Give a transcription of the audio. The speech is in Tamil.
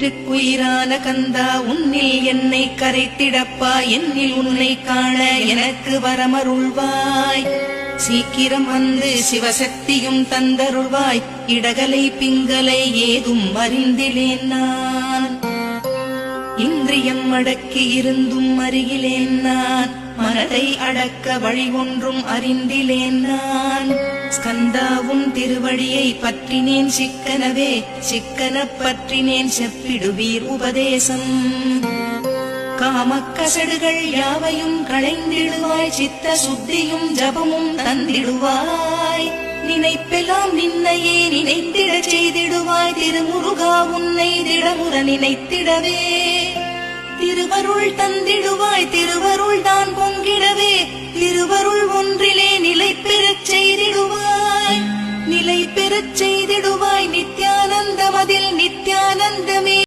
உயிருக்குயிரான கந்தா உன்னில் என்னை கரைத்திடப்பா என்னில் உன்னை காண எனக்கு வரமருள்வாய் சீக்கிரம் வந்து சிவசக்தியும் தந்தருள்வாய் இடகலை பிங்கலை ஏதும் அறிந்திலேன் நான் இந்திரியம் அடக்கி இருந்தும் அருகிலேன் நான் மனதை அடக்க வழி ஒன்றும் அறிந்திலேன் நான் ஸ்கந்தாவும் திருவடியை பற்றினேன் சிக்கனவே சிக்கனப் பற்றினேன் செப்பிடுவீர் உபதேசம் காமக்கசடுகள் யாவையும் களைந்திடுவாய் சித்த சுத்தியும் ஜபமும் தந்திடுவாய் நினைப்பெல்லாம் நின்னையே நினைத்திடச் செய்திடுவாய் திருமுருகா உன்னை திடமுற நினைத்திடவே திருவருள் தந்திடுவாய் திருவருள் தான் பொங்கிடவே திருவருள் ஒன்றிலே நிலை பெறச் செய்திடுவாய் நிலை பெறச் செய்திடுவாய் நித்யானந்தமதில் நித்யானந்தமே